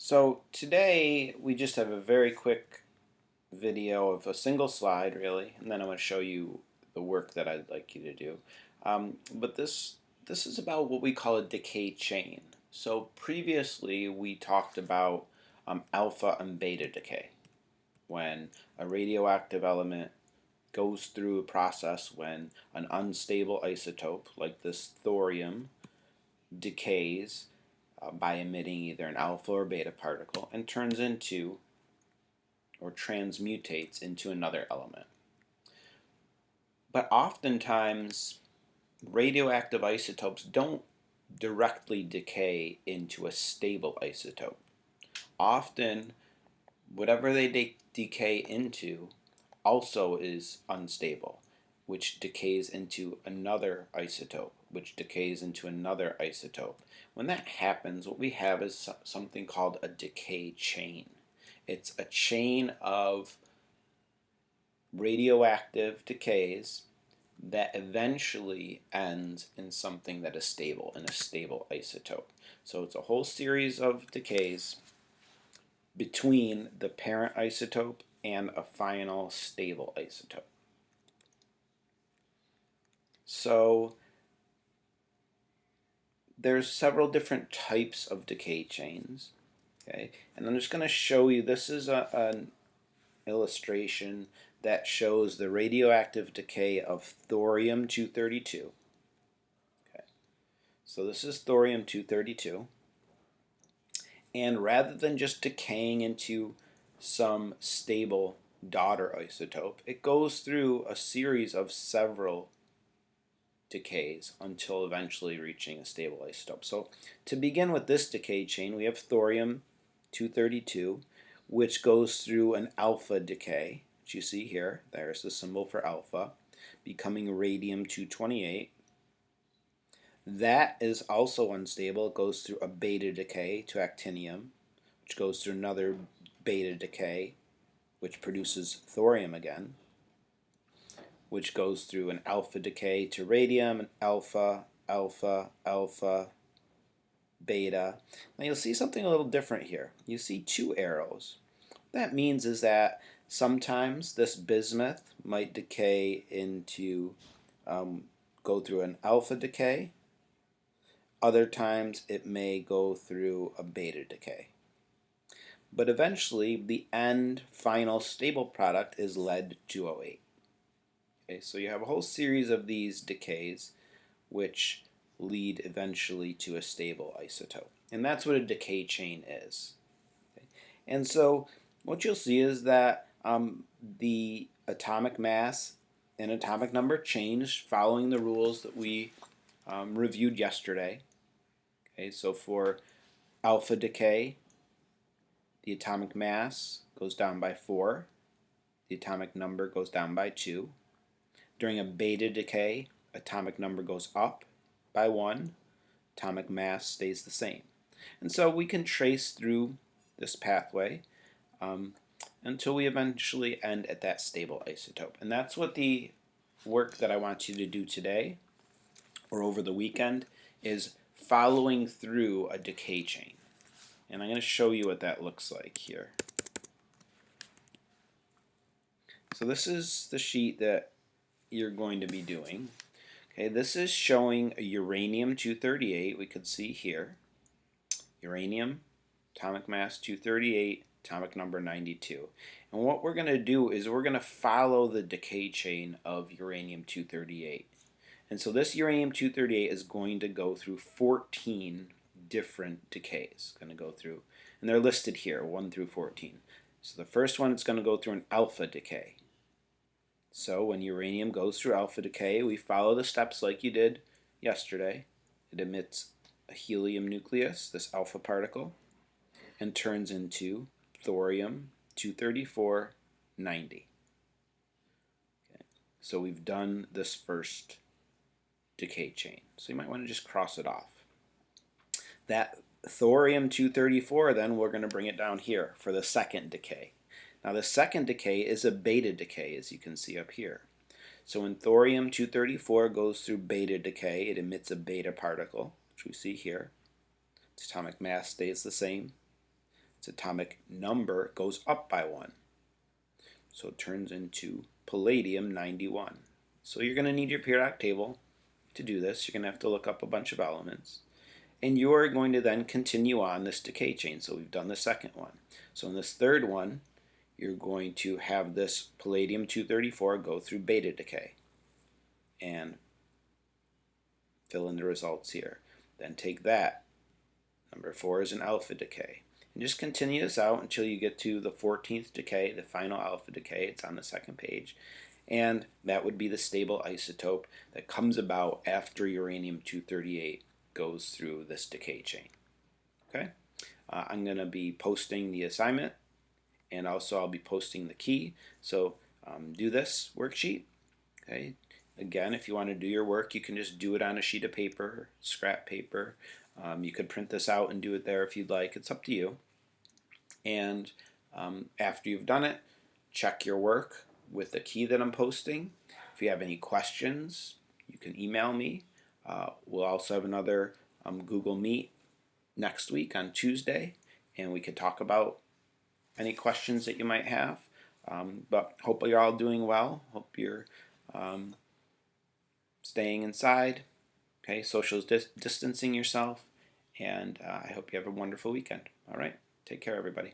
So today we just have a very quick video of a single slide really, and then I'm going to show you the work that I'd like you to do. But this is about what we call a decay chain. So previously we talked about alpha and beta decay, when a radioactive element goes through a process when an unstable isotope like this thorium decays by emitting either an alpha or beta particle and turns into or transmutates into another element. But oftentimes, radioactive isotopes don't directly decay into a stable isotope. Often, whatever they decay into also is unstable, which decays into another isotope, which decays into another isotope. When that happens, what we have is something called a decay chain. It's a chain of radioactive decays that eventually ends in something that is stable, in a stable isotope. So it's a whole series of decays between the parent isotope and a final stable isotope. So there's several different types of decay chains. Okay, and I'm just going to show you, this is an illustration that shows the radioactive decay of thorium-232. Okay, so this is thorium-232, and rather than just decaying into some stable daughter isotope, it goes through a series of several decays until eventually reaching a stable isotope. So to begin with this decay chain, we have thorium-232, which goes through an alpha decay, which you see here. There's the symbol for alpha, becoming radium-228. That is also unstable. It goes through a beta decay to actinium, which goes through another beta decay, which produces thorium again, which goes through an alpha decay to radium, and alpha, alpha, alpha, beta. Now you'll see something a little different here. You see two arrows. What that means is that sometimes this bismuth might decay into, go through an alpha decay. Other times it may go through a beta decay. But eventually the end final stable product is lead-208. Okay, so you have a whole series of these decays which lead eventually to a stable isotope. And that's what a decay chain is. Okay. And so what you'll see is that the atomic mass and atomic number change following the rules that we reviewed yesterday. Okay, so for alpha decay, the atomic mass goes down by 4, the atomic number goes down by 2. During a beta decay, atomic number goes up by 1, atomic mass stays the same. And so we can trace through this pathway until we eventually end at that stable isotope. And that's what the work that I want you to do today or over the weekend is following through a decay chain. And I'm going to show you what that looks like here. So this is the sheet that you're going to be doing. Okay, this is showing a uranium-238, we could see here. Uranium, atomic mass 238, atomic number 92. And what we're going to do is we're going to follow the decay chain of uranium-238. And so this uranium-238 is going to go through 14 different decays. Going to go through, and they're listed here, 1 through 14. So the first one, it's going to go through an alpha decay. So when uranium goes through alpha decay, we follow the steps like you did yesterday. It emits a helium nucleus, this alpha particle, and turns into thorium-234-90. Okay. So we've done this first decay chain. So you might want to just cross it off. That thorium-234, then we're going to bring it down here for the second decay. Now the second decay is a beta decay, as you can see up here. So when thorium-234 goes through beta decay, it emits a beta particle, which we see here. Its atomic mass stays the same. its atomic number goes up by 1. So it turns into palladium 91. So you're going to need your periodic table to do this. You're going to have to look up a bunch of elements. And you're going to then continue on this decay chain. So we've done the second one. So in this third one, you're going to have this palladium 234 go through beta decay and fill in the results here. Then take that. Number 4 is an alpha decay. And just continue this out until you get to the 14th decay, the final alpha decay. It's on the second page. And that would be the stable isotope that comes about after uranium-238 goes through this decay chain. Okay? I'm going to be posting the assignment, and also I'll be posting the key. So do this worksheet. Okay? Again, if you want to do your work, you can just do it on a sheet of paper, scrap paper. You could print this out and do it there if you'd like. It's up to you. And after you've done it, check your work with the key that I'm posting. If you have any questions, you can email me. We'll also have another Google Meet next week on Tuesday, and we could talk about any questions that you might have. But hope you're all doing well. Hope you're staying inside, okay, social distancing yourself, and I hope you have a wonderful weekend. All right, take care, everybody.